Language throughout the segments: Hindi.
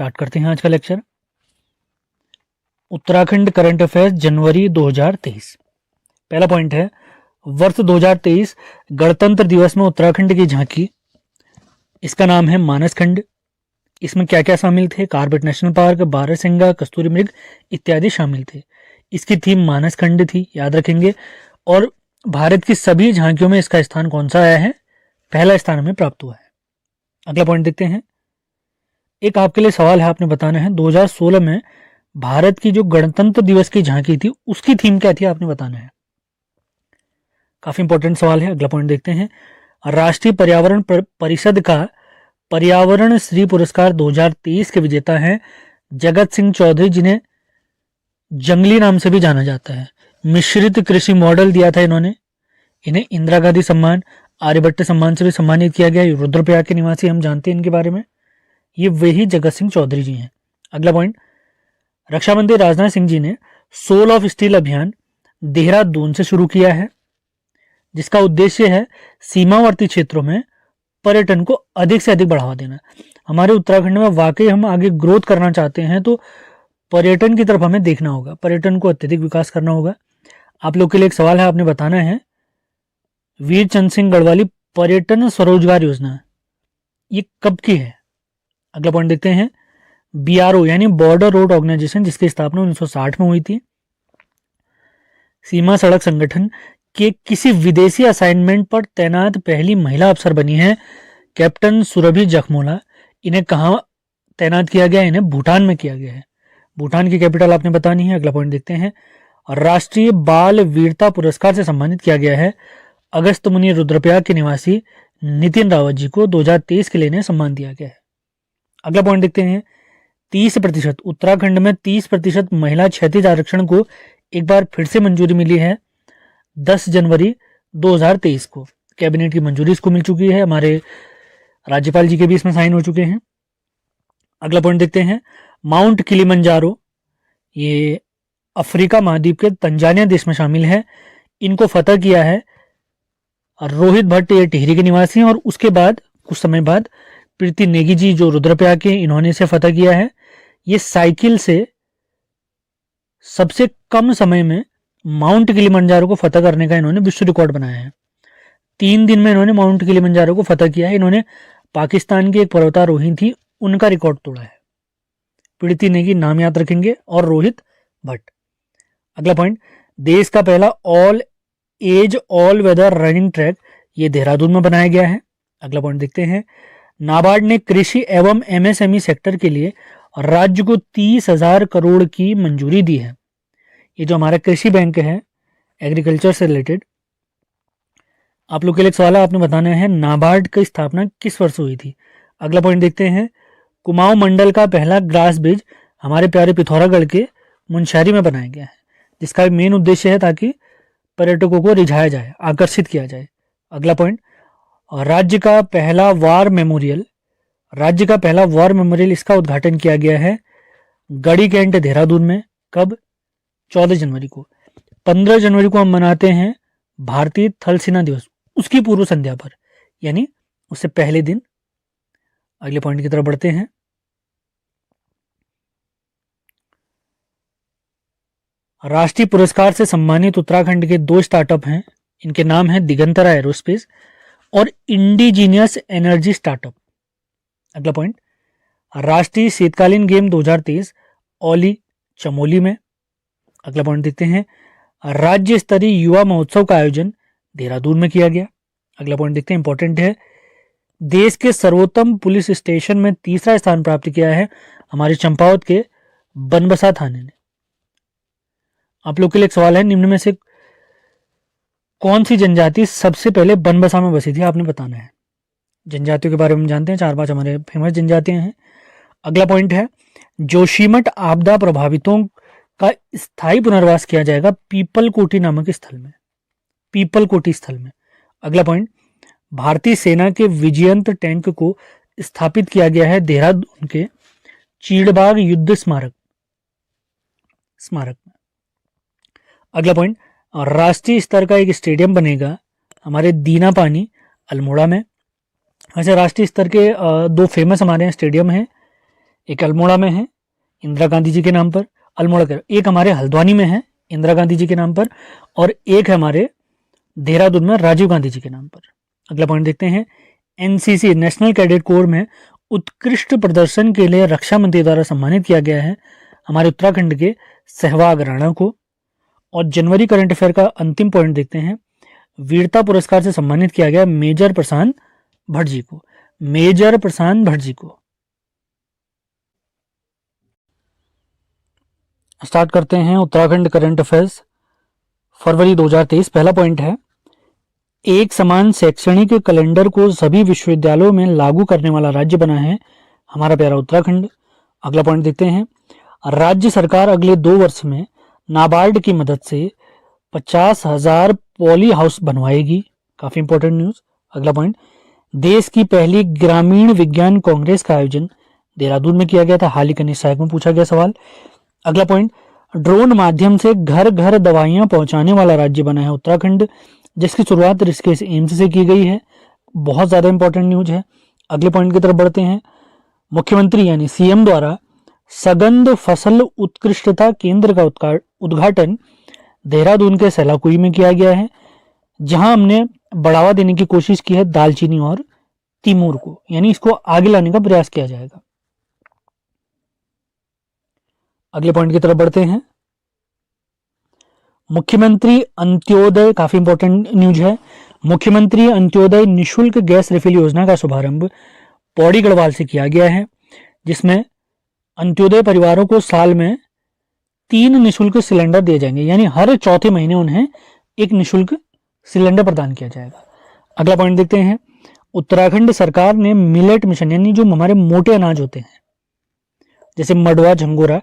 स्टार्ट करते हैं आज का लेक्चर। उत्तराखंड करंट अफेयर्स जनवरी 2023। पहला पॉइंट है, वर्ष 2023 गणतंत्र दिवस में उत्तराखंड की झांकी। इसका नाम है मानस खंड। इसमें क्या क्या शामिल थे? कॉर्बेट नेशनल पार्क, बारहसिंगा, कस्तूरी मृग इत्यादि शामिल थे। इसकी थीम मानस खंड थी, याद रखेंगे। और भारत की सभी झांकियों में इसका स्थान कौन सा आया है? पहला स्थान हमें प्राप्त हुआ है। अगला पॉइंट देखते हैं। एक आपके लिए सवाल है, आपने बताना है 2016 में भारत की जो गणतंत्र दिवस की झांकी थी उसकी थीम क्या थी, आपने बताना है। काफी इंपॉर्टेंट सवाल है। अगला पॉइंट देखते हैं। राष्ट्रीय पर्यावरण परिषद का पर्यावरण श्री पुरस्कार 2023 के विजेता हैं जगत सिंह चौधरी, जिन्हें जंगली नाम से भी जाना जाता है। मिश्रित कृषि मॉडल दिया था इन्होंने। इन्हें इंदिरा गांधी सम्मान, आर्यभट्ट सम्मान से भी सम्मानित किया गया। रुद्रप्रयाग के निवासी, हम जानते हैं इनके बारे में। ये वही जगत सिंह चौधरी जी हैं। अगला पॉइंट, रक्षा मंत्री राजनाथ सिंह जी ने सोल ऑफ स्टील अभियान देहरादून से शुरू किया है, जिसका उद्देश्य है सीमावर्ती क्षेत्रों में पर्यटन को अधिक से अधिक बढ़ावा देना। हमारे उत्तराखंड में वाकई हम आगे ग्रोथ करना चाहते हैं तो पर्यटन की तरफ हमें देखना होगा, पर्यटन को अत्यधिक विकास करना होगा। आप लोग के लिए एक सवाल है, आपने बताना है वीर चंद सिंह गढ़वाली पर्यटन स्वरोजगार योजना ये कब की है? अगला पॉइंट देखते हैं। बीआरओ यानी बॉर्डर रोड ऑर्गेनाइजेशन, जिसकी स्थापना 1960 में हुई थी। सीमा सड़क संगठन के किसी विदेशी असाइनमेंट पर तैनात पहली महिला अफसर बनी है कैप्टन सुरभि जखमोला। इन्हें कहाँ तैनात किया गया? इन्हें भूटान में किया गया है। भूटान की कैपिटल आपने बतानी है। अगला पॉइंट देखते हैं। राष्ट्रीय बाल वीरता पुरस्कार से सम्मानित किया गया है अगस्त मुनि रुद्रप्रयाग के निवासी नितिन रावत जी को। 2023 के लिए इन्हें सम्मान दिया गया है। अगला पॉइंट देखते हैं। 30%, उत्तराखंड में 30% महिला क्षैतिज आरक्षण को एक बार फिर से मंजूरी मिली है 10 जनवरी 2023 को। कैबिनेट की मंजूरी इसको मिल चुकी है। हमारे राज्यपाल जी के भी इसमें साइन हो चुके हैं। अगला पॉइंट देखते हैं। माउंट किलिमंजारो ये अफ्रीका महाद्वीप के तंजानिया देश में शामिल है। इनको फतह किया है रोहित भट्ट, ये टिहरी के निवासी हैं। और उसके बाद कुछ समय बाद प्रीति नेगी जी जो रुद्रप्रयाग के, इन्होंने इसे फतह किया है। ये साइकिल से सबसे कम समय में माउंट किलिमंजारो को फतह करने का इन्होंने विश्व रिकॉर्ड बनाया है। 3 दिन में इन्होंने माउंट किलिमंजारो को फतह किया है। इन्होंने पाकिस्तान की एक पर्वतारोही थी, उनका रिकॉर्ड तोड़ा है। प्रीति नेगी नाम याद रखेंगे, और रोहित भट्ट। अगला पॉइंट, देश का पहला all age all weather running track ये देहरादून में बनाया गया है। अगला पॉइंट देखते हैं। नाबार्ड ने कृषि एवं एमएसएमई सेक्टर के लिए राज्य को 30,000 करोड़ की मंजूरी दी है। ये जो हमारा कृषि बैंक है एग्रीकल्चर से रिलेटेड, आप लोग के लिए एक सवाल है, आपने बताना है नाबार्ड की स्थापना किस वर्ष हुई थी। अगला पॉइंट देखते हैं। कुमाऊं मंडल का पहला ग्रास ब्रिज हमारे प्यारे पिथौरागढ़ के मुनस्यारी में बनाया गया है, जिसका मेन उद्देश्य है ताकि पर्यटकों को रिझाया जाए, आकर्षित किया जाए। अगला पॉइंट, राज्य का पहला वार मेमोरियल इसका उद्घाटन किया गया है गढ़ी कैंट देहरादून में। कब? 14 जनवरी को। 15 जनवरी को हम मनाते हैं भारतीय थल सेना दिवस, उसकी पूर्व संध्या पर, यानी उससे पहले दिन। अगले पॉइंट की तरफ बढ़ते हैं। राष्ट्रीय पुरस्कार से सम्मानित उत्तराखंड के 2 स्टार्टअप हैं। इनके नाम हैं दिगंतरा एरोस्पेस और इंडिजीनियस एनर्जी स्टार्टअप। अगला पॉइंट, राष्ट्रीय शीतकालीन गेम 2023 ओली चमोली में। अगला पॉइंट देखते हैं। राज्य स्तरीय युवा महोत्सव का आयोजन देहरादून में किया गया। अगला पॉइंट देखते हैं, इंपॉर्टेंट है। देश के सर्वोत्तम पुलिस स्टेशन में 3रा स्थान प्राप्त किया है हमारे चंपावत के बनबसा थाने ने। आप लोग के लिए एक सवाल है, निम्न में से कौन सी जनजाति सबसे पहले बनबसा में बसी थी, आपने बताना है। जनजातियों के बारे में जानते हैं, 4-5 हमारे फेमस जनजातियां हैं। अगला पॉइंट है। जोशीमठ आपदा प्रभावितों का स्थायी पुनर्वास किया जाएगा पीपल कोटी नामक स्थल में, पीपल कोटी स्थल में। अगला पॉइंट, भारतीय सेना के विजयंत टैंक को स्थापित किया गया है देहरादून के चीड़बाग युद्ध स्मारक में। अगला पॉइंट, राष्ट्रीय स्तर का एक स्टेडियम बनेगा हमारे दीना पानी अल्मोड़ा में। वैसे राष्ट्रीय स्तर के 2 फेमस हमारे यहाँ स्टेडियम हैं। एक अल्मोड़ा में है इंदिरा गांधी जी के नाम पर, अल्मोड़ा का, एक हमारे हल्द्वानी में है इंदिरा गांधी जी के नाम पर, और एक है हमारे देहरादून में राजीव गांधी जी के नाम पर। अगला पॉइंट देखते हैं, एनसीसी नेशनल कैडेट कोर में उत्कृष्ट प्रदर्शन के लिए रक्षा मंत्री द्वारा सम्मानित किया गया है हमारे उत्तराखंड के सहवाग राणा को। और जनवरी करंट अफेयर का अंतिम पॉइंट देखते हैं, वीरता पुरस्कार से सम्मानित किया गया मेजर प्रशांत भट्ट जी को, मेजर प्रशांत भट्ट जी को। स्टार्ट करते हैं उत्तराखंड करंट अफेयर्स फरवरी 2023। पहला पॉइंट है, एक समान शैक्षणिक कैलेंडर को सभी विश्वविद्यालयों में लागू करने वाला राज्य बना है हमारा प्यारा उत्तराखंड। अगला पॉइंट देखते हैं, राज्य सरकार अगले 2 वर्ष में नाबार्ड की मदद से 50,000 पॉली हाउस बनवाएगी, काफी इंपॉर्टेंट न्यूज। अगला पॉइंट, देश की पहली ग्रामीण विज्ञान कांग्रेस का आयोजन देहरादून में किया गया था, हाल ही के सहायक में पूछा गया सवाल। अगला पॉइंट, ड्रोन माध्यम से घर घर दवाइयां पहुंचाने वाला राज्य बना है उत्तराखंड, जिसकी शुरुआत ऋषिकेश एम्स से की गई है, बहुत ज्यादा इंपॉर्टेंट न्यूज है। अगले पॉइंट की तरफ बढ़ते हैं, मुख्यमंत्री यानी सीएम द्वारा सगंध फसल उत्कृष्टता केंद्र का उद्घाटन देहरादून के सैलाकुई में किया गया है, जहां हमने बढ़ावा देने की कोशिश की है दालचीनी और तिमूर को, यानी इसको आगे लाने का प्रयास किया जाएगा। अगले पॉइंट की तरफ बढ़ते हैं, मुख्यमंत्री अंत्योदय, काफी इंपॉर्टेंट न्यूज है, मुख्यमंत्री अंत्योदय निशुल्क गैस रिफिल योजना का शुभारंभ पौड़ी गढ़वाल से किया गया है, जिसमें अंत्योदय परिवारों को साल में 3 निशुल्क सिलेंडर दिए जाएंगे, यानी हर चौथे महीने उन्हें एक निशुल्क सिलेंडर प्रदान किया जाएगा। अगला पॉइंट देखते हैं, उत्तराखंड सरकार ने मिलेट मिशन, यानी जो हमारे मोटे अनाज होते हैं जैसे मडवा झंगोरा,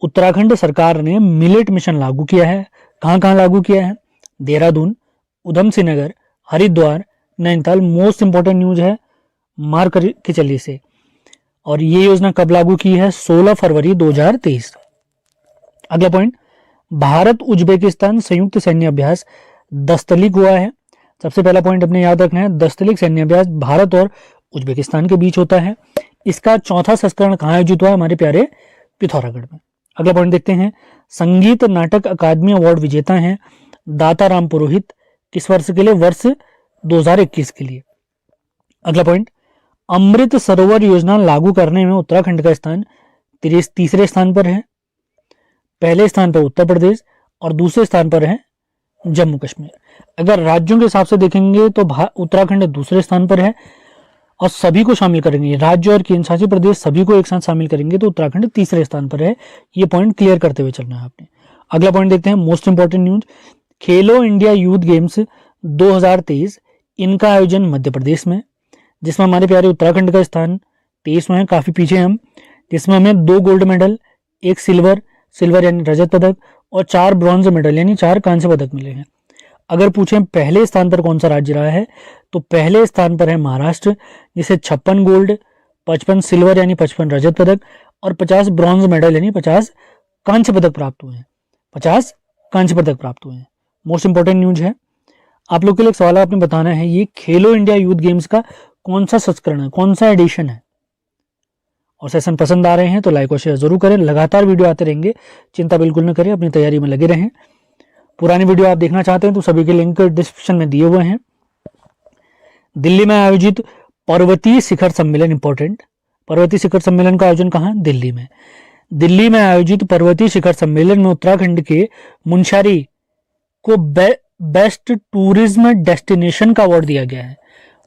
उत्तराखंड सरकार ने मिलेट मिशन लागू किया है। कहां कहां लागू किया है? Dehradun, Udham Singh Nagar, Haridwar, Nainital. Most important news है, मार्क के चलिए से। और ये योजना कब लागू की है? 16 फरवरी 2023। अगला पॉइंट, भारत उज्बेकिस्तान संयुक्त सैन्य अभ्यास दस्तलिक हुआ है। सबसे पहला पॉइंट अपने याद रखना है, दस्तलिक सैन्य अभ्यास भारत और उज्बेकिस्तान के बीच होता है। इसका चौथा संस्करण कहाँ आयोजित हुआ? हमारे प्यारे पिथौरागढ़ में। अगला पॉइंट देखते हैं, संगीत नाटक अकादमी अवार्ड विजेता हैं दाता राम पुरोहित, किस वर्ष के लिए? वर्ष 2021 के लिए। अगला पॉइंट, अमृत सरोवर योजना लागू करने में उत्तराखंड का स्थान तीसरे स्थान पर है। पहले स्थान पर उत्तर प्रदेश और दूसरे स्थान पर है जम्मू कश्मीर। अगर राज्यों के हिसाब से देखेंगे तो उत्तराखंड दूसरे स्थान पर है, और सभी को शामिल करेंगे, राज्य और केंद्र शासित प्रदेश सभी को एक साथ शामिल करेंगे तो उत्तराखंड तीसरे स्थान पर है। ये पॉइंट क्लियर करते हुए चलना है आपने। अगला पॉइंट देखते हैं, मोस्ट इंपॉर्टेंट न्यूज, खेलो इंडिया यूथ गेम्स 2023, इनका आयोजन मध्य प्रदेश में, जिसमें हमारे प्यारे उत्तराखंड का स्थान 23वां है, काफी पीछे हम, जिसमें हमें 2 गोल्ड मेडल, 1 सिल्वर यानी रजत पदक, और 4 ब्रॉन्ज मेडल यानी 4 कांस्य पदक मिले हैं। अगर पूछें पहले स्थान पर कौन सा राज्य रहा है, तो पहले स्थान पर है महाराष्ट्र, जिसे 56 गोल्ड, 55 सिल्वर यानी 55 रजत पदक और 50 ब्रॉन्ज मेडल यानी 50 कांस्य पदक प्राप्त हुए हैं। 50 कांस्य पदक प्राप्त हुए हैं। मोस्ट इंपॉर्टेंट न्यूज है। आप लोग के लिए एक सवाल आपने बताना है, ये खेलो इंडिया यूथ गेम्स का कौन सा संस्करण है, कौन सा एडिशन है? और सेशन पसंद आ रहे हैं तो लाइक और शेयर जरूर करें। लगातार वीडियो आते रहेंगे, चिंता बिल्कुल न करें, अपनी तैयारी में लगे रहें। पुरानी वीडियो आप देखना चाहते हैं तो सभी के लिंक डिस्क्रिप्शन में दिए हुए हैं। दिल्ली में आयोजित पर्वतीय शिखर सम्मेलन, इंपॉर्टेंट, पर्वतीय शिखर सम्मेलन का आयोजन कहाँ? दिल्ली में। दिल्ली में आयोजित पर्वतीय शिखर सम्मेलन में उत्तराखंड के मुनस्यारी को बेस्ट टूरिज्म डेस्टिनेशन का अवार्ड दिया गया है।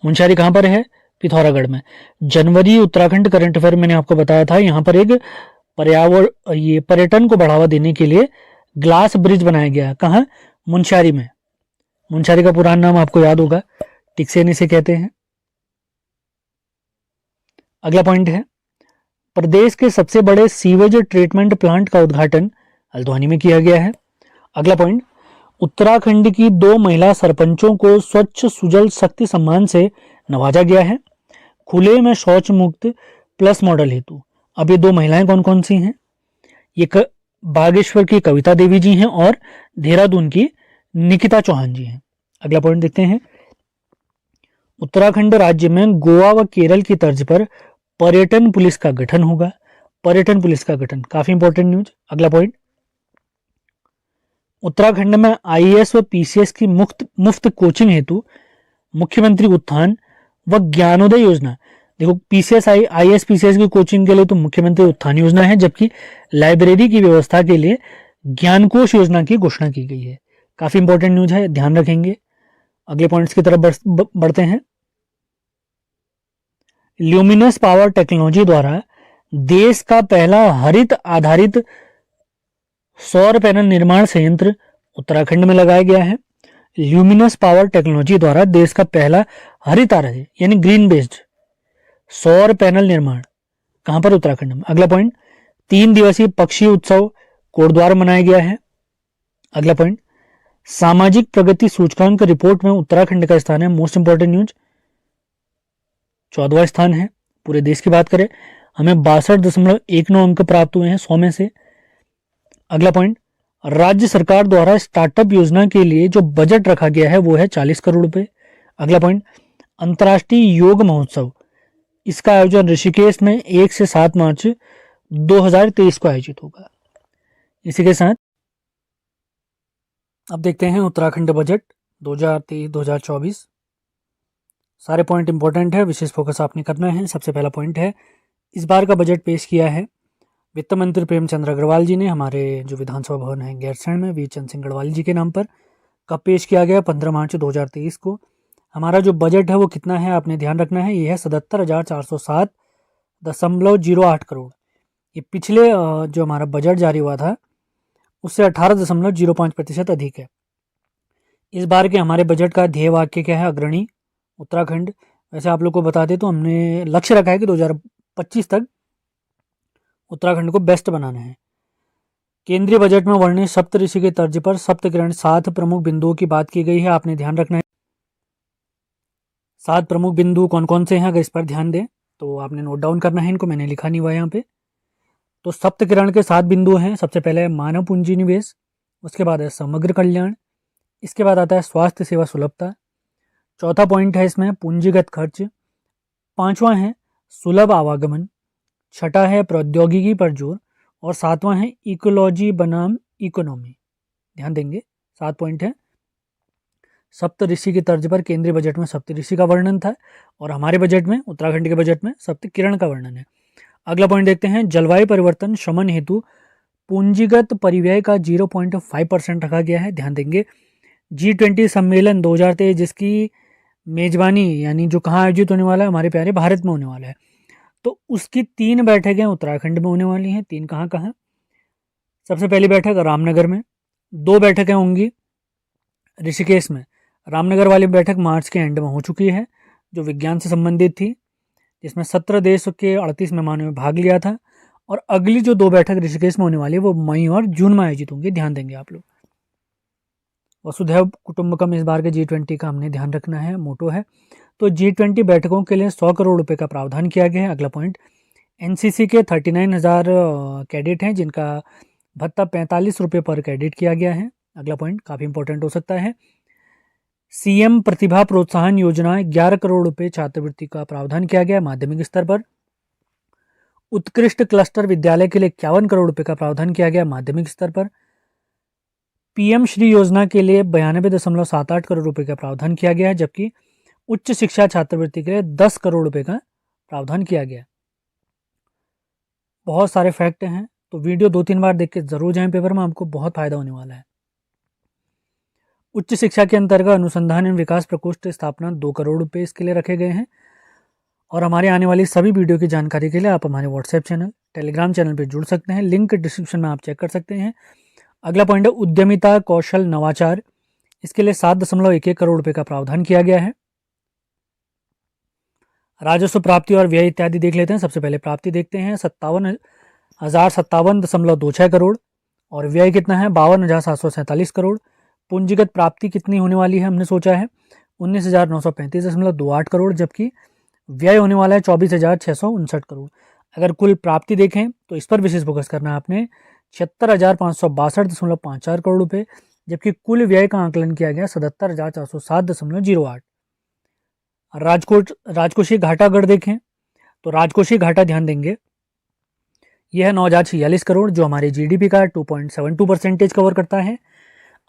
मुनस्यारी कहां पर है? पिथौरागढ़ में। जनवरी उत्तराखंड करंट अफेयर मैंने आपको बताया था, यहाँ पर एक पर्यटन को बढ़ावा देने के लिए ग्लास ब्रिज बनाया गया है। कहाँ? मुनस्यारी में। मुनस्यारी का पुराना नाम आपको याद होगा, टिक्सेन इसे कहते हैं। अगला पॉइंट है, प्रदेश के सबसे बड़े सीवेज ट्रीटमेंट प्लांट का उद्घाटन हल्द्वानी में किया गया है। अगला पॉइंट, उत्तराखंड की 2 महिला सरपंचों को स्वच्छ सुजल शक्ति सम्मान से नवाजा गया है, खुले में शौच मुक्त प्लस मॉडल हेतु। अब ये 2 महिलाएं कौन कौन सी हैं? ये बागेश्वर की कविता देवी जी हैं और देहरादून की निकिता चौहान जी हैं। अगला पॉइंट देखते हैं, उत्तराखंड राज्य में गोवा व केरल की तर्ज पर पर्यटन पुलिस का गठन होगा। पर्यटन पुलिस का गठन, काफी इंपॉर्टेंट न्यूज। अगला पॉइंट, उत्तराखंड में आईएएस व पीसीएस की मुफ्त कोचिंग हेतु मुख्यमंत्री उत्थान व ज्ञानोदय योजना। देखो पीसीएस आईएएस पीसीएस की कोचिंग के लिए तो मुख्यमंत्री उत्थान योजना है, जबकि लाइब्रेरी की व्यवस्था के लिए ज्ञानकोश योजना की घोषणा की गई है। काफी इंपॉर्टेंट न्यूज है, ध्यान रखेंगे। अगले पॉइंट्स की तरफ बढ़ते हैं। ल्यूमिनस पावर टेक्नोलॉजी द्वारा देश का पहला हरित आधारित सौर पैनल निर्माण संयंत्र उत्तराखंड में लगाया गया है। ल्यूमिनस पावर टेक्नोलॉजी द्वारा देश का पहला हरित आधारित यानी ग्रीन बेस्ड सौर पैनल निर्माण कहां पर? उत्तराखंड में। अगला पॉइंट, 3 दिवसीय पक्षी उत्सव कोटद्वार मनाया गया है। अगला पॉइंट, सामाजिक प्रगति सूचकांक रिपोर्ट में उत्तराखंड का स्थान है, मोस्ट इंपॉर्टेंट न्यूज, 14वां स्थान है। पूरे देश की बात करें हमें 62.19 अंक प्राप्त हुए हैं 100 में से। अगला पॉइंट, राज्य सरकार द्वारा स्टार्टअप योजना के लिए जो बजट रखा गया है वो है 40 करोड़ रुपए। अगला पॉइंट, अंतर्राष्ट्रीय योग महोत्सव, इसका आयोजन ऋषिकेश में 1 से 7 मार्च 2023 को आयोजित होगा। इसी के साथ अब देखते हैं उत्तराखंड बजट 2023-2024। सारे पॉइंट इंपॉर्टेंट है, विशेष फोकस आपने करना है। सबसे पहला पॉइंट है, इस बार का बजट पेश किया है वित्त मंत्री प्रेमचंद्र अग्रवाल जी ने हमारे जो विधानसभा भवन है गैरसैंण में वी चंद सिंह गढ़वाल जी के नाम पर। कब पेश किया गया? 15 मार्च 2023 को। हमारा जो बजट है वो कितना है आपने ध्यान रखना है, ये है 77,407.08 करोड़। ये पिछले जो हमारा बजट जारी हुआ था उससे 18.05% अधिक है। इस बार के हमारे बजट का ध्येय वाक्य क्या है? अग्रणी उत्तराखंड। वैसे आप लोग को बता दें तो हमने लक्ष्य रखा है कि 2025 तक उत्तराखंड को बेस्ट बनाना है। केंद्रीय बजट में वर्णित सप्तऋषि के तर्ज पर सप्तकिरण 7 प्रमुख बिंदुओं की बात की गई है, आपने ध्यान रखना है। 7 प्रमुख बिंदु कौन कौन से हैं अगर इस पर ध्यान दें तो आपने नोट डाउन करना है, इनको मैंने लिखा नहीं हुआ है यहाँ पे। तो सप्तकिरण के 7 बिंदु हैं। सबसे पहले है मानव पूंजी निवेश, उसके बाद है समग्र कल्याण, इसके बाद आता है स्वास्थ्य सेवा सुलभता, चौथा पॉइंट है इसमें पूंजीगत खर्च, पांचवां है सुलभ आवागमन, छठा है प्रौद्योगिकी पर जोर और सातवां है इकोलॉजी बनाम इकोनॉमी। ध्यान देंगे 7 पॉइंट है। सप्तऋषि की तर्ज पर केंद्रीय बजट में सप्तऋषि का वर्णन था और हमारे बजट में उत्तराखंड के बजट में सप्तकिरण का वर्णन है। अगला पॉइंट देखते हैं, जलवायु परिवर्तन शमन हेतु पूंजीगत परिव्यय का 0.5% रखा गया है। ध्यान देंगे G20 सम्मेलन 2023 जिसकी मेजबानी यानी जो कहाँ आयोजित होने वाला है, हमारे प्यारे भारत में होने वाला है, तो उसकी 3 बैठकें उत्तराखंड में होने वाली हैं। 3 कहाँ कहाँ? सबसे पहली बैठक रामनगर में, 2 बैठकें होंगी ऋषिकेश में। रामनगर वाली बैठक मार्च के एंड में हो चुकी है, जो विज्ञान से संबंधित थी, जिसमें 17 देश के 38 मेहमानों ने भाग लिया था। और अगली जो 2 बैठक ऋषिकेश में होने वाली है वो मई और जून में आयोजित होंगी। ध्यान देंगे आप लोग। वसुधैव कुटुंबकम इस बार के G20 का हमने ध्यान रखना है, मोटो है। तो G20 बैठकों के लिए 100 करोड़ रुपए का प्रावधान किया गया है। अगला पॉइंट, एनसीसी के 39,000 कैडेट हैं जिनका भत्ता 45 रुपये पर कैडेट किया गया है। अगला पॉइंट काफ़ी इंपॉर्टेंट हो सकता है, सीएम प्रतिभा प्रोत्साहन योजना 11 करोड़ रुपए छात्रवृत्ति का प्रावधान किया गया है माध्यमिक स्तर पर। उत्कृष्ट क्लस्टर विद्यालय के लिए 51 करोड़ रुपए का प्रावधान किया गया माध्यमिक स्तर पर। पीएम श्री योजना के लिए 92.78 करोड़ रुपए का प्रावधान किया गया है, जबकि उच्च शिक्षा छात्रवृत्ति के लिए 10 करोड़ रुपए का प्रावधान किया गया। बहुत सारे फैक्ट हैं, तो वीडियो 2-3 बार देख के जरूर जाएं पेपर में, आपको बहुत फायदा होने वाला है। उच्च शिक्षा के अंतर्गत अनुसंधान एवं विकास प्रकोष्ठ स्थापना 2 करोड़ रुपए इसके लिए रखे गए हैं। और हमारे आने वाली सभी वीडियो की जानकारी के लिए आप हमारे व्हाट्सएप चैनल, टेलीग्राम चैनल पर जुड़ सकते हैं, लिंक डिस्क्रिप्शन में आप चेक कर सकते हैं। अगला पॉइंट है उद्यमिता कौशल नवाचार, इसके लिए 7.11 करोड़ रुपए का प्रावधान किया गया है। राजस्व प्राप्ति और व्यय इत्यादि देख लेते हैं। सबसे पहले प्राप्ति देखते हैं, 57,057.26 करोड़ और व्यय कितना है 52,747 करोड़। पूंजीगत प्राप्ति कितनी होने वाली है हमने सोचा है 19,935.28 करोड़, जबकि व्यय होने वाला है 24,659 करोड़। अगर कुल प्राप्ति देखें तो इस पर विशेष फोकस करना है आपने, 76,562.54 करोड़ रुपए, जबकि कुल व्यय का आकलन किया गया 77,407.08। राजकोषीय घाटा अगर देखें तो राजकोषीय घाटा ध्यान देंगे यह है 9,046 करोड़ जो हमारे जीडीपी का 2.72% कवर करता है।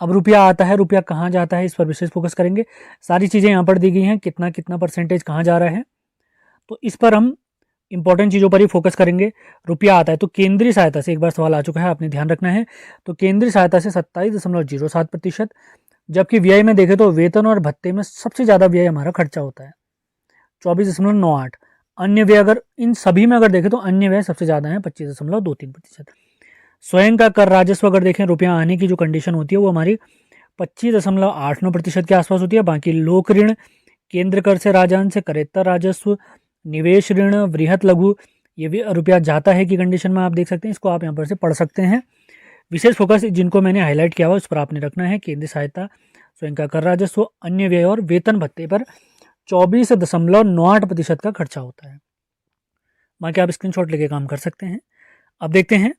अब रुपया आता है, रुपया कहाँ जाता है इस पर विशेष फोकस करेंगे। सारी चीज़ें यहाँ पर दी गई हैं, कितना कितना परसेंटेज कहाँ जा रहा है, तो इस पर हम इंपॉर्टेंट चीज़ों पर ही फोकस करेंगे। रुपया आता है तो केंद्रीय सहायता से, एक बार सवाल आ चुका है, आपने ध्यान रखना है, तो केंद्रीय सहायता से 27.07%, जबकि व्यय में देखें तो वेतन और भत्ते में सबसे ज़्यादा व्यय हमारा खर्चा होता है 24.98। अन्य व्यय अगर इन सभी में अगर देखें तो अन्य व्यय सबसे ज़्यादा है 25.23%। स्वयं का कर राजस्व अगर देखें, रुपया आने की जो कंडीशन होती है वो हमारी 25.89% के आसपास होती है। बाकी लोक ऋण, केंद्र कर से राजस्व से करेत्तर राजस्व, निवेश ऋण, वृहत लघु, ये भी रुपया जाता है की कंडीशन में आप देख सकते हैं। इसको आप यहाँ पर से पढ़ सकते हैं। विशेष फोकस जिनको मैंने हाईलाइट किया हुआ उस पर आपने रखना है। केंद्रीय सहायता, स्वयं का कर राजस्व, अन्य व्यय और वेतन भत्ते पर 24.98% का खर्चा होता है। बाकी आप स्क्रीनशॉट लेके काम कर सकते हैं। अब देखते हैं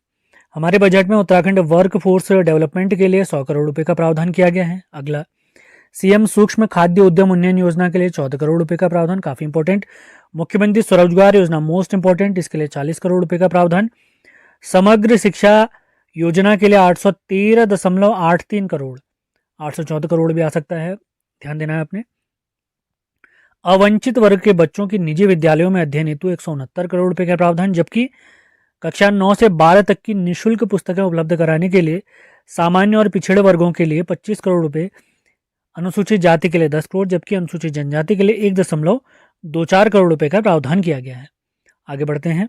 हमारे बजट में उत्तराखंड वर्क फोर्स डेवलपमेंट के लिए 100 करोड़ रुपए का प्रावधान किया गया है। अगला, सीएम सूक्ष्म खाद्य उद्यम उन्नयन योजना के लिए 14 करोड़ रुपए का प्रावधान, काफी इंपॉर्टेंट। मुख्यमंत्री स्वरोजगार योजना मोस्ट इंपॉर्टेंट, इसके लिए 40 करोड़ रुपए का प्रावधान। समग्र शिक्षा योजना के लिए 813.83 करोड़, 814 करोड़ भी आ सकता है, ध्यान देना है आपने। अवंचित वर्ग के बच्चों की निजी विद्यालयों में अध्ययन हेतु 169 करोड़ रुपए का प्रावधान, जबकि कक्षा 9 से 12 तक की निःशुल्क पुस्तकें उपलब्ध कराने के लिए सामान्य और पिछड़े वर्गों के लिए 25 करोड़ रुपए, अनुसूचित जाति के लिए 10 करोड़, जबकि अनुसूचित जनजाति के लिए 1.24 करोड़ रुपए का प्रावधान किया गया है। आगे बढ़ते हैं।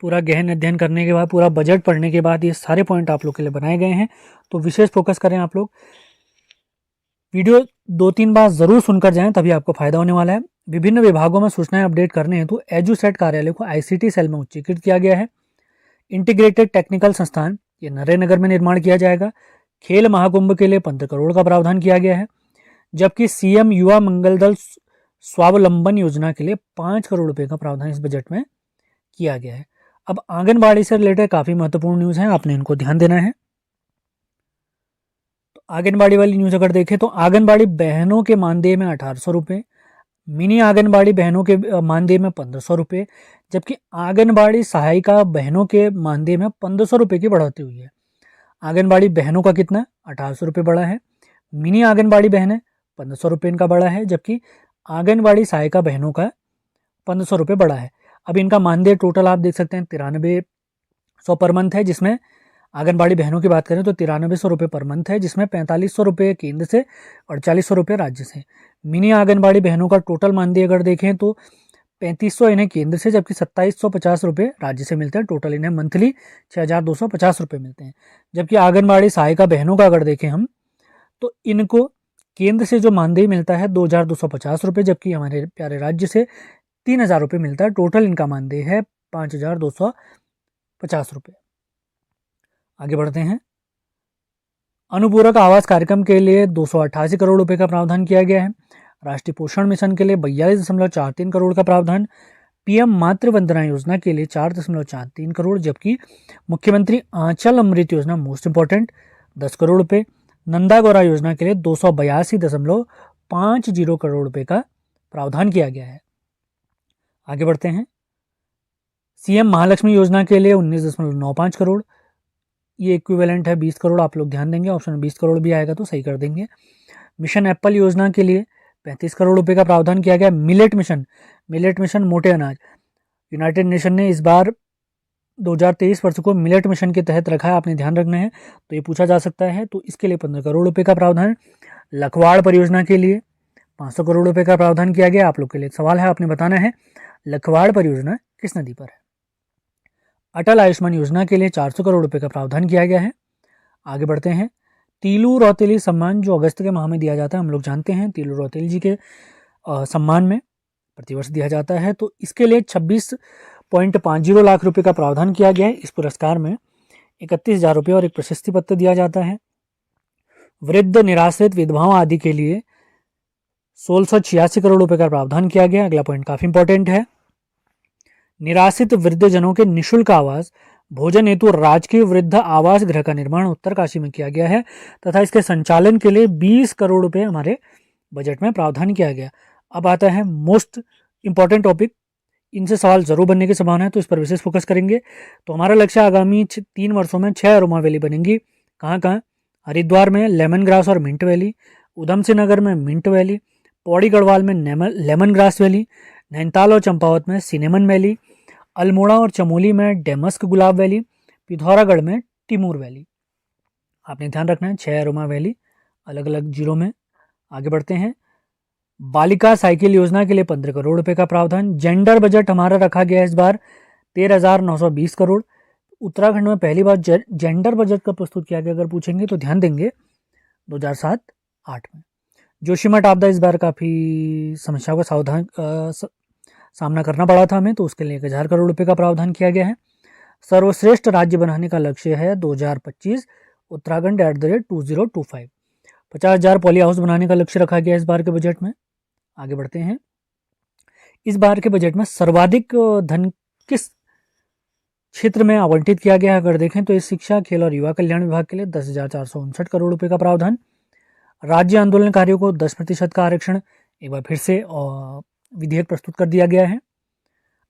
पूरा गहन अध्ययन करने के बाद, पूरा बजट पढ़ने के बाद ये सारे पॉइंट आप लोग के लिए बनाए गए हैं, तो विशेष फोकस करें आप लोग। वीडियो 2-3 बार जरूर सुनकर जाएं, तभी आपको फायदा होने वाला है। विभिन्न विभागों में सूचनाएं अपडेट करने हेतु एजुसेट कार्यालय को आईसीटी सेल में उच्चीकृत किया गया है। इंटीग्रेटेड टेक्निकल संस्थान, ये नरेनगर में निर्माण किया जाएगा। खेल महाकुंभ के लिए 15 करोड़ का प्रावधान किया गया है, जबकि सीएम युवा मंगल दल स्वावलंबन योजना के लिए 5 करोड़ रुपए का प्रावधान इस बजट में किया गया है। अब आंगनबाड़ी से रिलेटेड काफी महत्वपूर्ण न्यूज है, आपने इनको ध्यान देना है। तो आंगनबाड़ी वाली न्यूज अगर देखें तो आंगनबाड़ी बहनों के मानदेय में 1800 रुपये, मिनी आंगनबाड़ी बहनों के मानदेय में 1500 रुपये, जबकि आंगनबाड़ी सहायिका बहनों के मानदेय में 1500 रुपये की बढ़ोतरी हुई है। आंगनबाड़ी बहनों का कितना 1800 रुपये बढ़ा है, मिनी आंगनबाड़ी बहनें 1500 रुपये इनका बढ़ा है, जबकि आंगनबाड़ी सहायिका बहनों का 1500 रुपये बढ़ा है। अब इनका मानदेय टोटल आप देख सकते हैं 9300 पर मंथ है, जिसमें आंगनबाड़ी बहनों की बात करें तो 9300 रुपये पर मंथ है, जिसमें 4500 रुपये केंद्र से और 4000 रुपये राज्य से। मिनी आंगनबाड़ी बहनों का टोटल मानदेय अगर देखें तो 3500 इन्हें केंद्र से, जबकि 2750 रुपये राज्य से मिलते हैं। टोटल इन्हें मंथली 6250 रुपये मिलते हैं। जबकि आंगनबाड़ी सहायिका बहनों का अगर देखें हम तो इनको केंद्र से जो मानदेय मिलता है 2250 रुपये, जबकि हमारे प्यारे राज्य से 3000 रुपये मिलता है। टोटल इनका मानदेय है 5250 रुपये। आगे बढ़ते हैं। अनुपूरक आवास कार्यक्रम के लिए 288 करोड़ रुपए का प्रावधान किया गया है। राष्ट्रीय पोषण मिशन के लिए 42.43 करोड़ का प्रावधान, पीएम मातृ वंदना योजना के लिए 4.43 करोड़, जबकि मुख्यमंत्री आंचल अमृत योजना मोस्ट इंपॉर्टेंट 10 करोड़ रुपए, नंदा गौरा योजना के लिए 282.50 करोड़ रुपए का प्रावधान किया गया है। आगे बढ़ते हैं। सीएम महालक्ष्मी योजना के लिए 19.95 करोड़, ये इक्विवेलेंट है 20 करोड़, आप लोग ध्यान देंगे, ऑप्शन में 20 करोड़ भी आएगा तो सही कर देंगे। मिशन एप्पल योजना के लिए 35 करोड़ रुपए का प्रावधान किया गया। मिलेट मिशन मोटे अनाज, यूनाइटेड नेशन ने इस बार 2023 वर्ष को मिलेट मिशन के तहत रखा है, आपने ध्यान रखना है, तो ये पूछा जा सकता है, तो इसके लिए 15 करोड़ रुपए का प्रावधान। लखवाड़ परियोजना के लिए 500 करोड़ रुपए का प्रावधान किया गया। आप लोग के लिए एक सवाल है, आपने बताना है लखवाड़ परियोजना किस नदी पर है। अटल आयुष्मान योजना के लिए 400 करोड़ रुपए का प्रावधान किया गया है। आगे बढ़ते हैं। तीलू रौतेली सम्मान जो अगस्त के माह में दिया जाता है, हम लोग जानते हैं तीलू रौतेली जी के सम्मान में प्रतिवर्ष दिया जाता है, तो इसके लिए 26.50 लाख रुपए का प्रावधान किया गया है। इस पुरस्कार में 31,000 रुपये और एक प्रशस्ति पत्र दिया जाता है। वृद्ध निराश्रित विधवाओं आदि के लिए 1686 करोड़ रुपए का प्रावधान किया गया। अगला पॉइंट काफी इंपॉर्टेंट है। निराश्रित वृद्धजनों के निःशुल्क आवास भोजन हेतु राजकीय वृद्ध आवास गृह का निर्माण उत्तरकाशी में किया गया है तथा इसके संचालन के लिए 20 करोड़ रुपए हमारे बजट में प्रावधान किया गया। अब आता है मोस्ट इंपॉर्टेंट टॉपिक, इनसे सवाल जरूर बनने की संभावना है, तो इस पर विशेष फोकस करेंगे। तो हमारा लक्ष्य आगामी 3 वर्षों में 6 अरोमा वैली बनेंगी। कहाँ कहाँ? हरिद्वार में लेमन ग्रास और मिंट वैली, उधम सिंह नगर में मिंट वैली, पौड़ी गढ़वाल में लेमन ग्रास वैली, नैनीताल और चंपावत में सिनेमन वैली, अल्मोड़ा और चमोली में डेमस्क गुलाब वैली, पिथौरागढ़ में टिमूर वैली। आपने ध्यान रखना है 6 अरोमा वैली अलग अलग जिलों में। आगे बढ़ते हैं। बालिका साइकिल योजना के लिए 15 करोड़ रुपए का प्रावधान। जेंडर बजट हमारा रखा गया है इस बार 13,920 करोड़। उत्तराखंड में पहली बार जेंडर बजट का प्रस्तुत किया गया, अगर पूछेंगे तो ध्यान देंगे 2007-8 में। जोशीमठ आपदा इस बार काफ़ी समस्याओं का सामना करना पड़ा था हमें, तो उसके लिए 1,000 करोड़ रुपए का प्रावधान किया गया है। सर्वश्रेष्ठ राज्य बनाने का लक्ष्य है 2025 उत्तराखंड @2025। 50,000 पॉली हाउस बनाने का लक्ष्य रखा गया इस बार के बजट में। आगे बढ़ते हैं। इस बार के बजट में सर्वाधिक धन किस क्षेत्र में आवंटित किया गया है, अगर देखें तो इस शिक्षा, खेल और युवा कल्याण विभाग के लिए 10,459 करोड़ रुपए का प्रावधान। राज्य आंदोलनकारियों को 10% का आरक्षण एक बार फिर से विधेयक प्रस्तुत कर दिया गया है।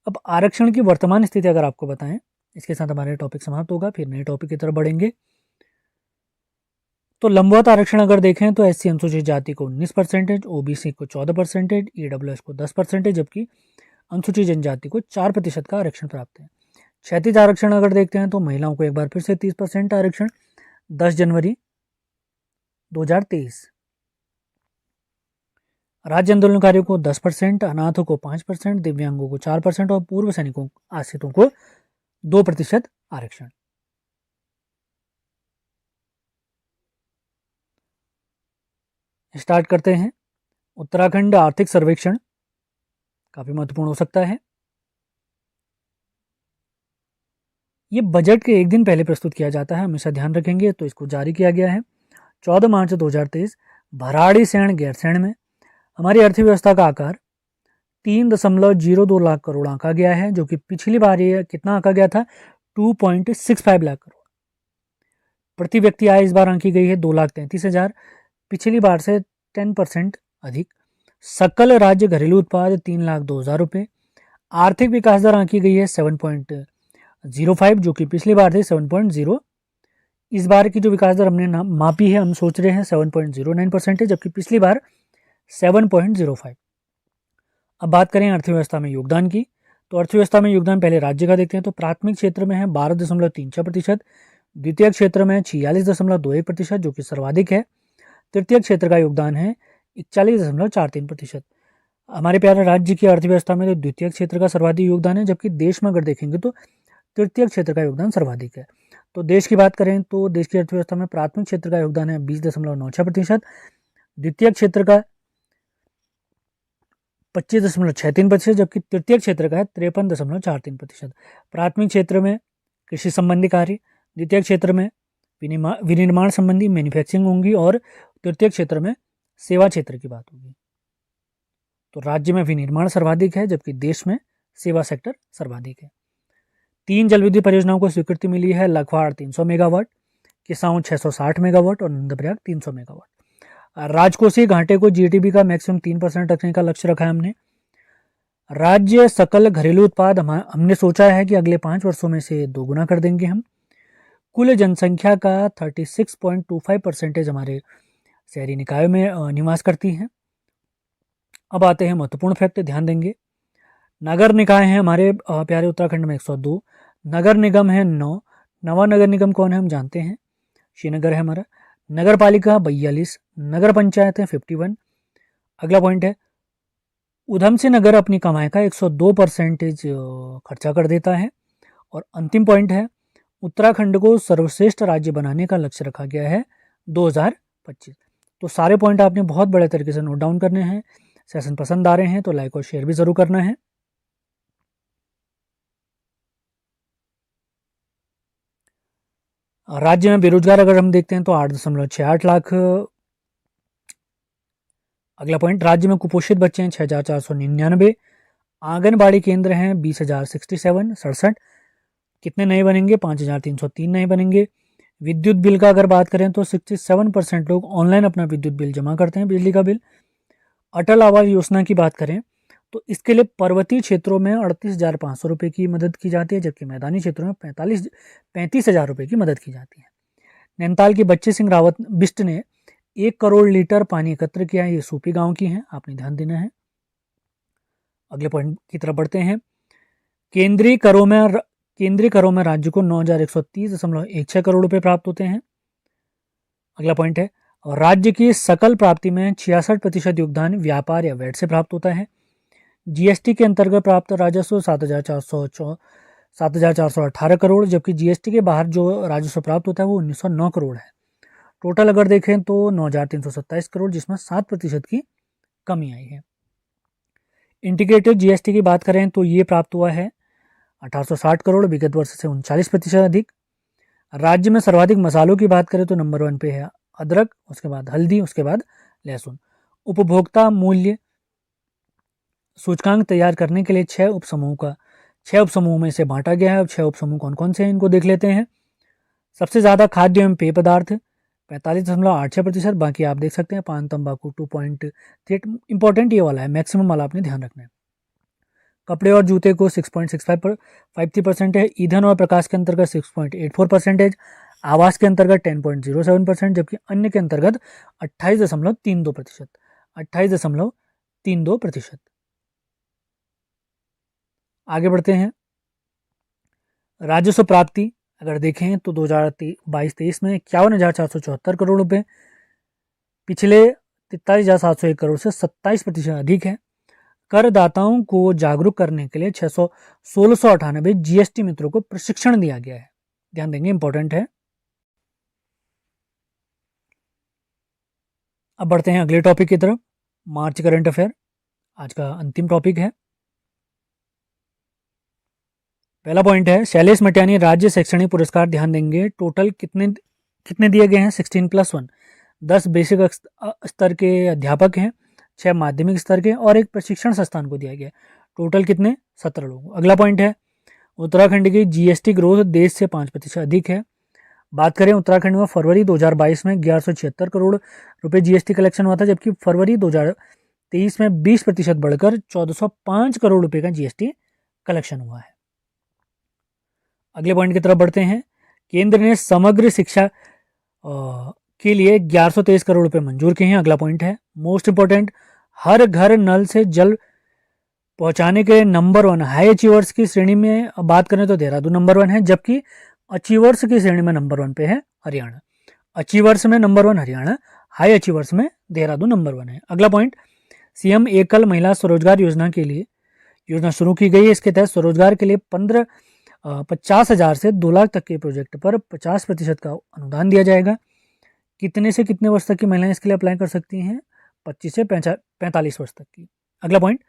अब आरक्षण की वर्तमान स्थिति अगर आपको बताएं, इसके साथ हमारे टॉपिक समाप्त होगा, फिर नए टॉपिक की तरफ बढ़ेंगे। तो लंबवत आरक्षण अगर देखें तो एससी अनुसूचित जाति को 19%, ओबीसी को 14%, ईडब्ल्यूएस को 10%, जबकि अनुसूचित जनजाति को 4% का आरक्षण प्राप्त है। क्षैतिज आरक्षण अगर देखते हैं तो महिलाओं को एक बार फिर से 30% आरक्षण 10 जनवरी 2023। राज्य आंदोलनकारियों को 10%, अनाथों को 5%, दिव्यांगों को 4% और पूर्व सैनिकों आश्रितों को 2% आरक्षण। स्टार्ट करते हैं। उत्तराखंड आर्थिक सर्वेक्षण काफी महत्वपूर्ण हो सकता है। ये बजट के एक दिन पहले प्रस्तुत किया जाता है, हमेशा ध्यान रखेंगे। तो इसको जारी किया गया है 14 मार्च 2023 भराड़ीसैंण गैरसैंण में। हमारी अर्थव्यवस्था का आकार 3.02 लाख करोड़ आंका गया है, जो कि पिछली बार ये कितना आंका गया था? 2.65 लाख करोड़। प्रति व्यक्ति आय इस बार आंकी गई है 2,33,000, पिछली बार से 10% अधिक। सकल राज्य घरेलू उत्पाद 3,02,000 रुपये। आर्थिक विकास दर आंकी गई है 7.05, जो कि पिछली बार थी 7.0। इस बार की जो विकास दर हमने मापी है, हम सोच रहे हैं 7.09%, जबकि पिछली बार 7.05। अब बात करें अर्थव्यवस्था में योगदान की, तो अर्थव्यवस्था में योगदान पहले राज्य का देखते हैं। तो प्राथमिक क्षेत्र में है 12.36%, द्वितीय क्षेत्र में 46.21%, जो कि सर्वाधिक है। तृतीय क्षेत्र का योगदान है 41.43%। हमारे प्यारे राज्य की अर्थव्यवस्था में तो द्वितीय क्षेत्र का सर्वाधिक योगदान है, जबकि देश में अगर देखेंगे तो तृतीय क्षेत्र का योगदान सर्वाधिक है। तो देश की बात करें तो देश की अर्थव्यवस्था में प्राथमिक क्षेत्र का योगदान है 20.96%, द्वितीय क्षेत्र का 25.63%, जबकि तृतीय क्षेत्र का है 53.43%। प्राथमिक क्षेत्र में कृषि संबंधी कार्य, द्वितीय क्षेत्र में विनिर्माण संबंधी मैन्युफैक्चरिंग होंगी, और तृतीय क्षेत्र में सेवा क्षेत्र की बात होगी। तो राज्य में विनिर्माण सर्वाधिक है, जबकि देश में सेवा सेक्टर सर्वाधिक है। 3 जलविद्युत परियोजनाओं को स्वीकृति मिली है। लखवाड़ 300 मेगावाट, किसाऊ 660 मेगावाट और नंदप्रयाग 300 मेगावाट। राजकोषीय घाटे को जीडीपी का मैक्सिमम 3% रखने का लक्ष्य रखा है हमने। राज्य सकल घरेलू उत्पाद हमने सोचा है कि अगले 5 वर्षों में से 2 गुना कर देंगे हम। कुल जनसंख्या का 36.25% हमारे शहरी निकायों में निवास करती हैं। अब आते हैं महत्वपूर्ण फैक्ट, ध्यान देंगे। नगर निकाय हैं हमारे प्यारे उत्तराखंड में 102, नगर निगम है 9। नवा नगर निगम कौन है हम जानते हैं, श्रीनगर है हमारा। नगर पालिका 42, नगर पंचायत है 51। अगला पॉइंट है, उधम सिंह नगर अपनी कमाई का 102% खर्चा कर देता है। और अंतिम पॉइंट है, उत्तराखंड को सर्वश्रेष्ठ राज्य बनाने का लक्ष्य रखा गया है 2025। तो सारे पॉइंट आपने बहुत बड़े तरीके से नोट डाउन करने हैं। सेशन पसंद आ रहे हैं तो लाइक और शेयर भी जरूर करना है। राज्य में बेरोजगार अगर हम देखते हैं तो 8.68 लाख। अगला पॉइंट, राज्य में कुपोषित बच्चे हैं 6,499। आंगनबाड़ी केंद्र हैं 20,067। कितने नए बनेंगे? 5,303 नए बनेंगे। विद्युत बिल का अगर बात करें तो 67% लोग ऑनलाइन अपना विद्युत बिल जमा करते हैं, बिजली का बिल। अटल आवास योजना की बात करें तो इसके लिए पर्वतीय क्षेत्रों में 38,500 रुपये की मदद की जाती है, जबकि मैदानी क्षेत्रों में 35,000 रुपये की मदद की जाती है। नैनीताल की बच्चे सिंह रावत बिष्ट ने 1 करोड़ लीटर पानी एकत्र किया है। ये सूपी गांव की हैं, आपने ध्यान देना है। अगले पॉइंट की तरफ बढ़ते हैं। केंद्रीय करों में राज्य को 9,130.16 करोड़ रुपए प्राप्त होते हैं। अगला पॉइंट है, और राज्य की सकल प्राप्ति में 66% योगदान व्यापार या वैट से प्राप्त होता है। जीएसटी के अंतर्गत प्राप्त राजस्व 7,418 करोड़, जबकि जीएसटी के बाहर जो राजस्व प्राप्त होता है वो 1,909 करोड़ है। टोटल अगर देखें तो 9,327 करोड़, जिसमें 7% की कमी आई है। इंटीग्रेटेड जीएसटी की बात करें तो ये प्राप्त हुआ है 1860 करोड़, विगत वर्ष से 39% अधिक। राज्य में सर्वाधिक मसालों की बात करें तो नंबर 1 पे है अदरक, उसके बाद हल्दी, उसके बाद लहसुन। उपभोक्ता मूल्य सूचकांक तैयार करने के लिए 6 उपसमूह में से बांटा गया है। अब 6 उपसमूह कौन कौन से हैं इनको देख लेते हैं। सबसे ज़्यादा खाद्य एवं पेय पदार्थ 45.86%, बाकी आप देख सकते हैं पान तंबाकू 2.38। इंपॉर्टेंट ये वाला है, मैक्सिमम वाला आपने ध्यान रखना है। कपड़े और जूते को 6.65% है। ईंधन और प्रकाश के अंतर्गत 6.84%, आवास के अंतर्गत 10.07%, जबकि अन्य के अंतर्गत 28.32%। आगे बढ़ते हैं। राजस्व प्राप्ति अगर देखें तो 2022-23 में 51,474 करोड़ रुपए, पिछले 43,701 करोड़ से 27% अधिक है। करदाताओं को जागरूक करने के लिए 1698 जीएसटी मित्रों को प्रशिक्षण दिया गया है। ध्यान देंगे, इंपॉर्टेंट है। अब बढ़ते हैं अगले टॉपिक की तरफ, मार्च करंट अफेयर, आज का अंतिम टॉपिक है। पहला पॉइंट है, शैलेश मटियानी राज्य शैक्षणिक पुरस्कार। ध्यान देंगे, टोटल कितने दिए गए हैं? 16+1। 10 बेसिक स्तर के अध्यापक हैं, 6 माध्यमिक स्तर के और एक प्रशिक्षण संस्थान को दिया गया। टोटल कितने? 17 लोग। अगला पॉइंट है, उत्तराखंड की जीएसटी ग्रोथ देश से 5% अधिक है। बात करें उत्तराखंड में फरवरी 2022 में 1176 करोड़ रुपए जीएसटी कलेक्शन हुआ था, जबकि फरवरी 2023 में 20% बढ़कर 1405 करोड़ रुपए का जीएसटी कलेक्शन हुआ है। अगले पॉइंट की तरफ बढ़ते हैं। केंद्र ने समग्र शिक्षा के लिए 1123 करोड़ रुपए मंजूर किए हैं। अगला पॉइंट है, मोस्ट इंपॉर्टेंट, हर घर नल से जल पहुंचाने के नंबर 1 हाई अचीवर्स की श्रेणी में बात करें तो देहरादून नंबर 1 है, जबकि अचीवर्स की श्रेणी में नंबर 1 पे है हरियाणा। अचीवर्स में नंबर 1 हरियाणा, हाई अचीवर्स में देहरादून नंबर 1 है। अगला पॉइंट, सीएम एकल महिला स्वरोजगार योजना के लिए योजना शुरू की गई है। इसके तहत स्वरोजगार के लिए 50,000 से 2 लाख तक के प्रोजेक्ट पर 50% का अनुदान दिया जाएगा। कितने से कितने वर्ष तक की महिलाएं इसके लिए अप्लाई कर सकती हैं? 25 से 45 वर्ष तक की। अगला पॉइंट,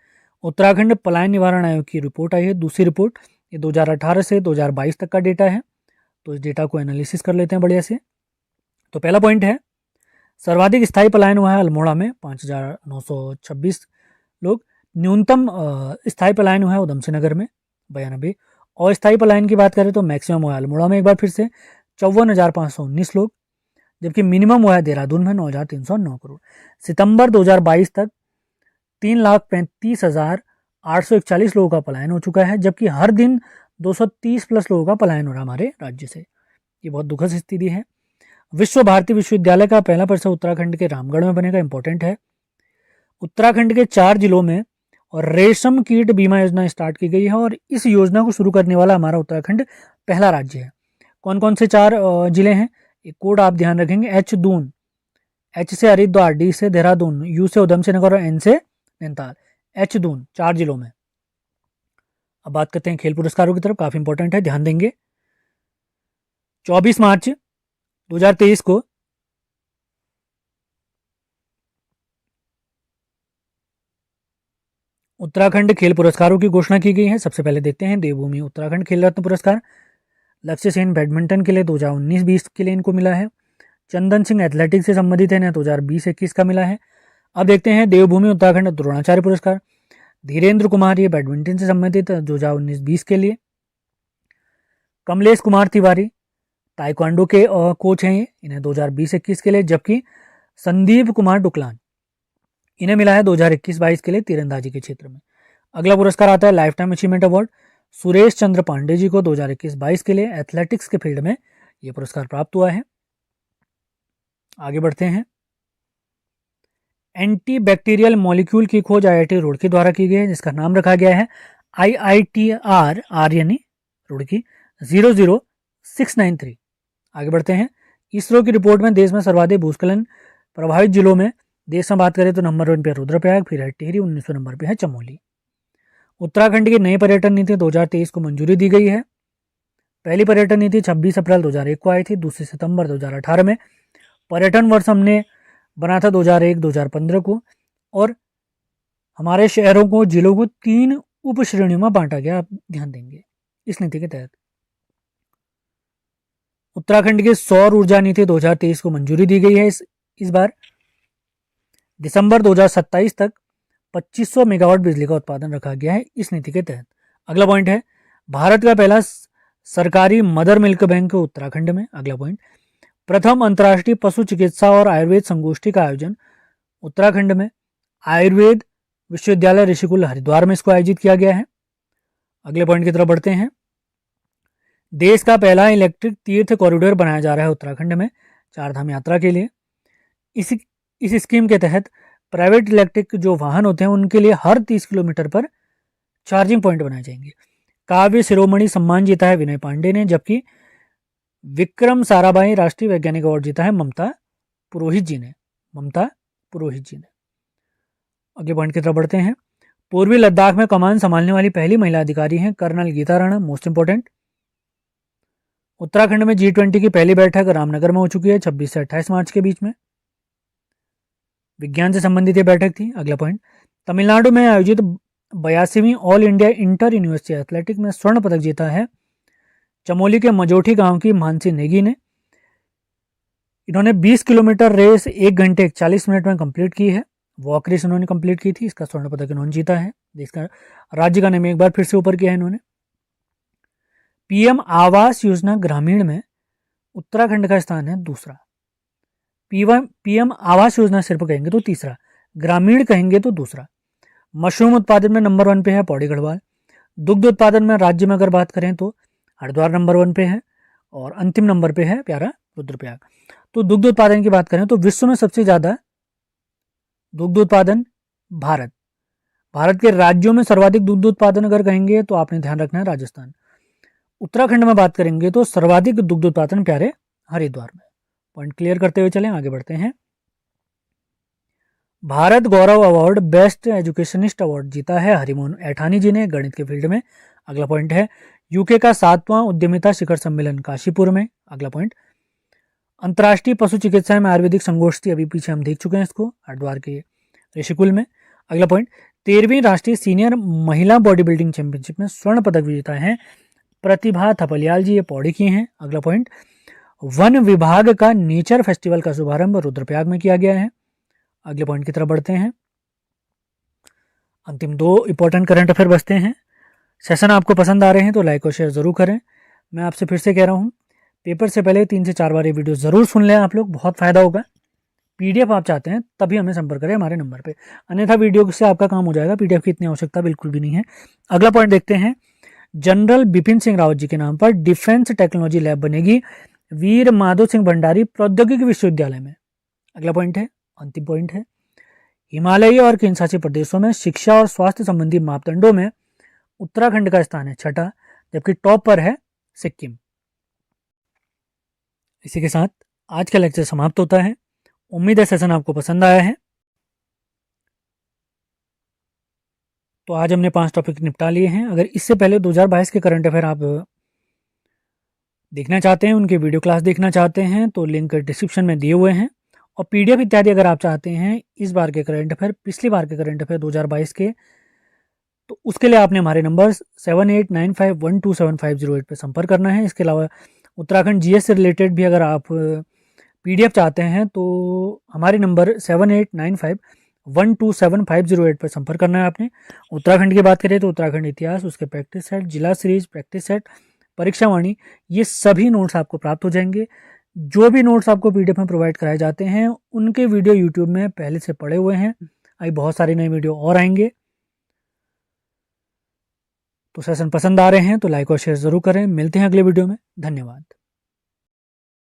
उत्तराखंड पलायन निवारण आयोग की रिपोर्ट आई है, दूसरी रिपोर्ट। ये 2018 से 2022 तक का डेटा है, तो इस डेटा को एनालिसिस कर लेते हैं बढ़िया से। तो पहला पॉइंट है, सर्वाधिक स्थायी पलायन हुआ है अल्मोड़ा में 5,926 लोग। न्यूनतम स्थायी पलायन हुआ है उधम सिंह नगर में 92। और स्थायी पलायन की बात करें तो मैक्सिमम हुआ है अल्मोड़ा में एक बार फिर से 54,519 लोग, जबकि मिनिमम हुआ है देहरादून में 9,309 करोड़। सितंबर 2022 तक 3,35,841 लोगों का पलायन हो चुका है, जबकि हर दिन 230 प्लस लोगों का पलायन हो रहा है हमारे राज्य से। ये बहुत दुखद स्थिति है। विश्व भारती विश्वविद्यालय का पहला परिसर उत्तराखंड के रामगढ़ में बनेगा, इंपॉर्टेंट है। उत्तराखंड के 4 जिलों में और रेशम कीट बीमा योजना स्टार्ट की गई है, और इस योजना को शुरू करने वाला हमारा उत्तराखंड पहला राज्य है। कौन कौन से 4 जिले हैं? एक कोड आप ध्यान रखेंगे, दून, एच से हरिद्वार, डी से देहरादून, यू से उधम सिंह नगर और एन से नैनीताल। दून 4 जिलों में। अब बात करते हैं खेल पुरस्कारों की तरफ, काफी इंपॉर्टेंट है, ध्यान देंगे। 24 मार्च 2023 को उत्तराखंड खेल पुरस्कारों की घोषणा की गई है। सबसे पहले देखते हैं देवभूमि उत्तराखंड खेल रत्न पुरस्कार। लक्ष्य सेन बैडमिंटन के लिए 2019-20 के लिए इनको मिला है। चंदन सिंह एथलेटिक्स से संबंधित है, 2020-21 का मिला है। अब देखते हैं देवभूमि उत्तराखंड द्रोणाचार्य पुरस्कार। धीरेन्द्र कुमार, ये बैडमिंटन से संबंधित 2019-20 के लिए। कमलेश कुमार तिवारी ताइक्वांडो के कोच हैं, इन्हें 2020-21 के लिए। जबकि संदीप कुमार डुकलान, इन्हें मिला है 2021-22 के लिए तीरंदाजी के क्षेत्र में। अगला पुरस्कार आता है life time achievement award. Suresh Chandra Pande ji को 2021-22 के लिए एथलेटिक्स के फील्ड में यह पुरस्कार प्राप्त हुआ है। आगे बढ़ते हैं। एंटी बैक्टीरियल मॉलिक्यूल की खोज आईआईटी रुड़की द्वारा की गई है, जिसका नाम रखा गया है IITR यानी रुड़की 00693। आगे बढ़ते हैं। इसरो की रिपोर्ट में देश में सर्वाधिक भूस्खलन प्रभावित जिलों में देश में बात करें तो नंबर 1 पे रुद्रप्रयाग, फिर है टिहरी, 19वें नंबर पे है चमोली। उत्तराखंड की नई पर्यटन नीति 2023 को मंजूरी दी गई है। पहली पर्यटन नीति 26 अप्रैल 2001 को आई थी, दूसरी सितंबर 2018 में। पर्यटन वर्ष हमने बना था 2001-2015 को, और हमारे शहरों को, जिलों को 3 उप श्रेणियों में बांटा गया, आप ध्यान देंगे इस नीति के तहत। उत्तराखंड की सौर ऊर्जा नीति 2023 को मंजूरी दी गई है। इस बार दिसंबर 2027 तक 2500 मेगावाट बिजली का उत्पादन रखा गया है इस नीति के तहत। अगला पॉइंट है भारत का पहला सरकारी मदर मिल्क बैंक उत्तराखंड में। अगला पॉइंट, प्रथम अंतर्राष्ट्रीय पशु चिकित्सा और आयुर्वेद संगोष्ठी का आयोजन उत्तराखंड में आयुर्वेद विश्वविद्यालय ऋषिकुल हरिद्वार में इसको आयोजित किया गया है। अगले पॉइंट की तरफ बढ़ते हैं। देश का पहला इलेक्ट्रिक तीर्थ कॉरिडोर बनाया जा रहा है उत्तराखंड में चारधाम यात्रा के लिए। इस स्कीम के तहत प्राइवेट इलेक्ट्रिक जो वाहन होते हैं उनके लिए हर 30 किलोमीटर पर चार्जिंग पॉइंट बनाए जाएंगे। काव्य शिरोमणि सम्मान जीता है विनय पांडे ने, जबकि विक्रम साराभाई राष्ट्रीय वैज्ञानिक अवार्ड जीता है ममता पुरोहित जी ने। अगले पॉइंट की तरफ बढ़ते हैं। पूर्वी लद्दाख में कमान संभालने वाली पहली महिला अधिकारी हैं colonel Geeta Rana. Most important, Uttarakhand में G20 की पहली बैठक रामनगर में हो चुकी है 26 से 28 मार्च के बीच में। विज्ञान से संबंधित ये बैठक थी। अगला पॉइंट, तमिलनाडु में आयोजित 82वीं all India inter university athletic में स्वर्ण पदक जीता है चमोली के मजोठी गांव की मानसी नेगी ने। इन्होंने 20 किलोमीटर रेस 1 घंटे 41 मिनट में कंप्लीट की है। वॉक रेस इन्होंने कंप्लीट की थी, इसका स्वर्ण पदक इन्होंने जीता है। देश का राज्य का नाम एक बार फिर से ऊपर किया है इन्होंने। पीएम आवास योजना ग्रामीण में उत्तराखंड का स्थान है दूसरा। पीएम आवास योजना सिर्फ कहेंगे तो तीसरा, ग्रामीण कहेंगे तो दूसरा। मशरूम उत्पादन में नंबर 1 पे है पौड़ी गढ़वाल। दुग्ध उत्पादन में राज्य में अगर बात करें तो हरिद्वार नंबर 1 पे है, और अंतिम नंबर पे है प्यारा रुद्रप्रयाग। तो दुग्ध उत्पादन की बात करें तो विश्व में सबसे ज्यादा दुग्ध उत्पादन भारत के राज्यों में सर्वाधिक दुग्ध उत्पादन अगर कहेंगे तो आपने ध्यान रखना है राजस्थान। उत्तराखंड में बात करेंगे तो सर्वाधिक दुग्ध उत्पादन प्यारे हरिद्वार में। पॉइंट क्लियर करते हुए चलें, आगे बढ़ते हैं। भारत गौरव अवार्ड बेस्ट एजुकेशनिस्ट अवार्ड जीता है हरिमोहन ऐठानी जी ने गणित के फील्ड में। अगला पॉइंट है यूके का 7वां उद्यमिता शिखर सम्मेलन काशीपुर में। अगला पॉइंट, अंतर्राष्ट्रीय पशु चिकित्सा में आयुर्वेदिक संगोष्ठी, अभी पीछे हम देख चुके हैं इसको, हरिद्वार के ऋषिकुल में। अगला पॉइंट, 13वीं राष्ट्रीय सीनियर महिला बॉडी बिल्डिंग चैंपियनशिप में स्वर्ण पदक विजेता है प्रतिभा थपलियाल जी, ये पौड़ी की हैं। अगला पॉइंट, वन विभाग का नेचर फेस्टिवल का शुभारंभ रुद्रप्रयाग में किया गया है। अगले पॉइंट की तरफ बढ़ते हैं। अंतिम 2 इंपॉर्टेंट करंट अफेयर बचते हैं। सेशन आपको पसंद आ रहे हैं तो लाइक और शेयर जरूर करें। मैं आपसे फिर से कह रहा हूँ, पेपर से पहले 3 से 4 बार ये वीडियो जरूर सुन लें आप लोग, बहुत फायदा होगा। पीडीएफ आप चाहते हैं तभी हमें संपर्क करें हमारे नंबर पे, अन्यथा वीडियो से आपका काम हो जाएगा। पीडीएफ की इतनी आवश्यकता बिल्कुल भी नहीं है। अगला पॉइंट देखते हैं। जनरल बिपिन सिंह रावत जी के नाम पर डिफेंस टेक्नोलॉजी लैब बनेगी वीर माधो सिंह भंडारी प्रौद्योगिकी विश्वविद्यालय में। अगला पॉइंट है, अंतिम पॉइंट है, हिमालयी और केंद्रशासित प्रदेशों में शिक्षा और स्वास्थ्य संबंधी मापदंडों में उत्तराखंड का स्थान है 6ठा, जबकि टॉप पर है सिक्किम। इसी के साथ आज का लेक्चर समाप्त होता है। उम्मीद है सेशन आपको पसंद आया है। तो आज हमने 5 टॉपिक निपटा लिए हैं। अगर इससे पहले 2022 के करंट अफेयर आप देखना चाहते हैं, उनके वीडियो क्लास देखना चाहते हैं तो लिंक डिस्क्रिप्शन में दिए हुए हैं। और पीडीएफ इत्यादि अगर आप चाहते हैं इस बार के करंट अफेयर, पिछली बार के करंट अफेयर 2022 के, तो उसके लिए आपने हमारे नंबर 7895127508 पर संपर्क करना है। इसके अलावा उत्तराखंड जीएस से रिलेटेड भी अगर आप पीडीएफ चाहते हैं तो हमारे नंबर 7895127508 पर संपर्क करना है आपने। उत्तराखंड की बात करें तो उत्तराखंड इतिहास, उसके प्रैक्टिस सेट, जिला सीरीज प्रैक्टिस सेट, परीक्षा वाणी, ये सभी नोट्स आपको प्राप्त हो जाएंगे। जो भी नोट्स आपको पीडीएफ में प्रोवाइड कराए जाते हैं उनके वीडियो यूट्यूब में पहले से पड़े हुए हैं। अभी बहुत सारे नए वीडियो और आएंगे। तो सेशन पसंद आ रहे हैं तो लाइक और शेयर ज़रूर करें। मिलते हैं अगले वीडियो में। धन्यवाद।